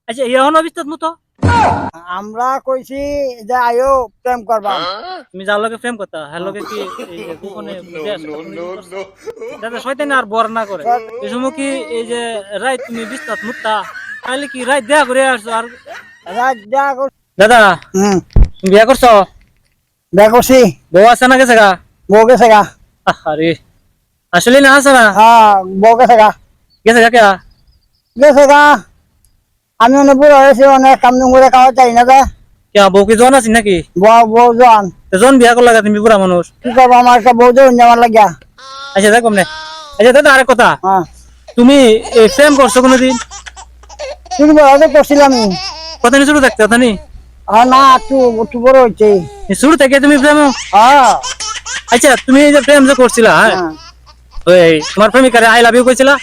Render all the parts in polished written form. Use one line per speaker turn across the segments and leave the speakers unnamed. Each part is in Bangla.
আচ্ছা এখন অবিস্তার মতো
আমরা কইছি যে আয়ো প্রেম করবা।
তুমি যার লগে প্রেম করতা হ্যাঁ লগে কি এই যে গোপনে বুঝে আসে তুমি কি করছো? যাতে শয়তান আর বর না করে এই সময় কি এই যে রাত তুমি বিস্তার মুত্তা তাহলে কি রাত দেখা করে আসছো আর
রাত যা কর-
দাদা তুমি বিয়া করছো
বিয়া করছি,
বউ আছে না গেছে গা
বউ গেছে গা।
আরে আসলে না আছে না
হ্যাঁ বউ গেছে গা,
গেছে গা কে
গেছে গা। আমি অনেক বুড়ো হয়েছি, অনেক কাম করে খাওয়া চাই না যে।
কে বউ কি জন আছে নাকি
বউ বউ জন
জন বিয়া করলা তুমি বুড়া মানুষ
কি করবো, আমার একটা বউ জন যাওয়ার লাগিয়া।
আচ্ছা দেখো নে আচ্ছা দাদা আরেক কথা
হ্যাঁ
তুমি প্রেম করছো কোনোদিন
তুমি বড় করছিলাম।
কত নি শুরু থাকতে কথা নি
না একটু একটু বড় হয়েছে।
শুরু থেকে তুমি প্রেম
হ্যাঁ
আচ্ছা তুমি এই যে প্রেম যে করছিলা হ্যাঁ
হ্যাঁ।
ওই তোমার প্রেমিকারে আই লাভ ইউ কইছিলা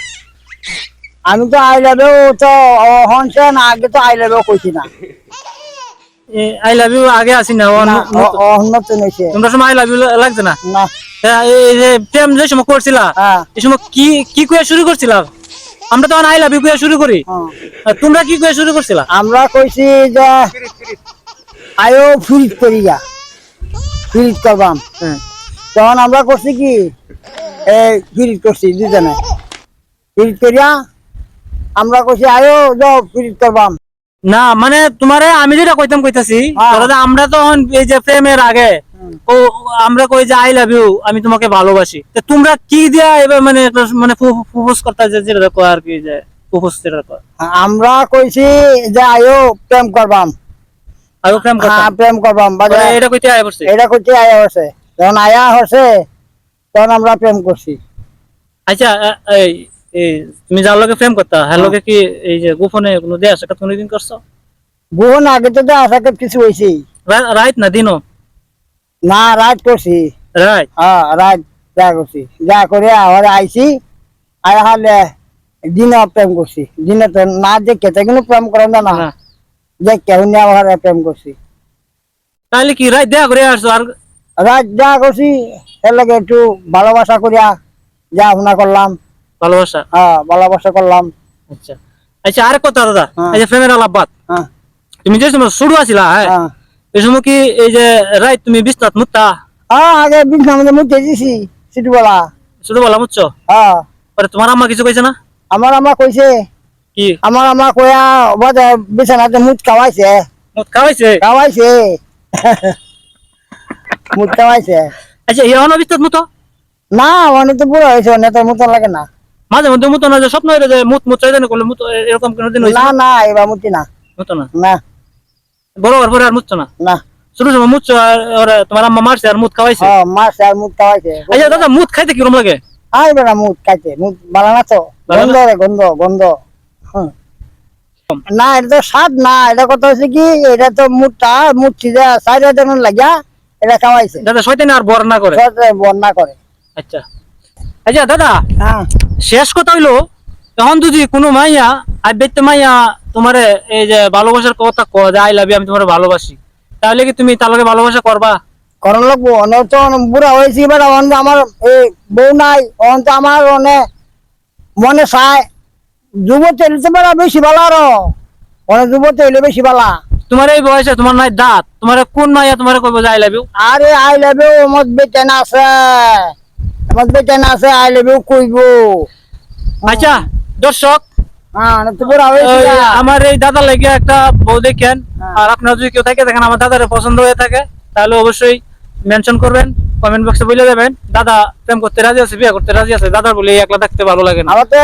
আমি তো আই লাভ ইউ তো হনছে না, আগে তো আই লাভ ইউ কইছি না।
আই লাভ ইউ আগে আসি না
নতুন হয়েছে
তোমরা সময় আই লাভ ইউ লাগছে না
না।
এই যে প্রেম যে সময় করছিলা
হ্যাঁ
এই সময় কি কি কইয়া শুরু করছিলা আমরা তো আই লাভ ইউ কইয়া শুরু করি
হ্যাঁ।
আর তোমরা কি কইয়া শুরু করছিলা
আমরা কইছি যে আয়ো ফিরিট করিয়া ফিরিট করবাম।
হ্যাঁ।
তখন আমরা করছি কি এই ফিরিট করছি দুজনে ফিরিট করিয়া আমরা কইছি আয়ো যাও ফিরিট করবাম।
না মানে তোমারে আমি যেটা কইতাম কইতাছি
হ্যাঁ।
ধরো যে আমরা তখন এই যে প্রেমের আগে ও আমরা কই যে আই লাভ ইউ আমি তোমাকে ভালোবাসি তো তোমরা কি দিয়া এবার মানে একটা মানে প্রপোজ করতে যে যেটা কয় আর কি যে প্রপোজ যেটা কয়
আমরা কইছি যে আয়ো প্রেম করবাম।
আর প্রেম করতে
হ্যাঁ প্রেম করবাম বাজে
এটা কইতে আয় পড়ছে
এটা কইতে আয়া হচ্ছে। যখন আয়া হচ্ছে তখন আমরা প্রেম করছি।
আচ্ছা এই এই তুমি যার লগে প্রেম করতা হ্যাঁ লগে কি এই যে গোপনে কোনো দেয়া সাক্ষাৎ কোনোদিন করছো
বোন আগে তো আশা কিছু হয়েছি
রাইট না দিনও
না, রাত করছি।
রাইট
হ্যাঁ রাত যা করছি, যা করে আবার আইছি আর হলে দিনে প্রেম করছি। দিনে তো না দেখে তো কিন্তু প্রেম করেন না,
না
দেখে শুনে আবার প্রেম করছি।
তাহলে কি রাইট দেয়া করে আসছো আর
রাত যা করছি এর লাগে একটু ভালোবাসা করিয়া যা শোনা করলাম।
ভালোবাসা
হ্যাঁ ভালোবাসা করলাম।
আচ্ছা আচ্ছা আরেক কথা দাদা
হ্যাঁ।
এই যে প্রেমের আলাপ বাদ
হ্যাঁ
তুমি যে সময় শুরু আছিলা হ্যাঁ
হ্যাঁ
এই সময় কি এই যে রাইট তুমি বিস্তার মুত্তা
হ্যাঁ আগে বিন আমাদের মুখে দিছি সিটুবেলা।
শুধু বলা মুচ্ছ
হ্যাঁ
পরে তোমার আম্মা কিছু কইছে না
আমার আমা কইছে,
কি
আমার আমা কয়া বাদে বিছানাতে মুখ খাওয়াইছে
মদ খাওয়াইছে
খাওয়াইছে মুখ খাওয়াইছে।
আচ্ছা এখন বিস্তার মতো
না অনেক তো বুড়ো হয়েছে, অনেক তোর মতো লাগে না।
মাঝে মধ্যে মতো না যে স্বপ্ন হইলে যে মুত মুত চাইতে না করলে মুত এরকম কোনোদিন হইছে
না না এবার মুতি না।
মতো না
না
বড় হওয়ার পরে আর মুতছো না
না
শুরু সময় মুতছো আর তোমার আম্মা মারছে আর মুত খাওয়াইছে
হ্যাঁ মাছ আর মুখ খাওয়াইছে।
আচ্ছা দাদা মুত খাইতে কিরম লাগে
আই বেড়া মুখ খাইছে, মুখ বালা না তো,
ভালো
গন্ধ রে গন্ধ গন্ধ। হ্যাঁ। না এটা তো স্বাদ না, এটা কথা হচ্ছে কি এটা তো মুখটা মুঠি যা সাইড লাগিয়া এটা খাওয়াইছে
দাদা শয়তানি আর বর না করে
বন্যা করে।
আচ্ছা আচ্ছা দাদা
হ্যাঁ
শেষ কথা হইলো এখন যদি কোনো মাইয়া আর দেখতে মাইয়া তোমারে এই যে ভালোবাসার কথা কয় যে আই লাভ ইউ আমি তোমার ভালোবাসি তাহলে কি তুমি তার লগে ভালোবাসা করবা
করণ লাগবো। অনেক তো বুড়া হয়েছি এবার আমার এই বউ নাই, অন তো আমার অনেক মনে চায় যুবতী এলে তো বেড়া বেশি ভালো আরো, অনেক যুবতী এলে বেশি ভালা।
তোমার এই বয়সে তোমার নাই দাঁত তোমার কোন মাইয়া তোমার কইবো যে আই লাভ ইউ
আরে আই লাভ ইউ আমার বেটেন আছে, আমার বেটেন আছে আই লাভ ইউ কইবো।
আচ্ছা দর্শক
হ্যাঁ অনেক তো বুড়া হয়েছি
ওই
না।
আমার এই দাদা লেগে একটা বউ দেখেন আর আপনার যদি কেউ থাকে দেখেন আমার দাদার পছন্দ হয়ে থাকে তাহলে অবশ্যই মেনশন করবেন কমেন্ট বক্সে বলে দেবেন দাদা প্রেম করতে রাজি আছে বিয়ে করতে রাজি আছে দাদার বলে একলা থাকতে ভালো লাগে না।
আমার তো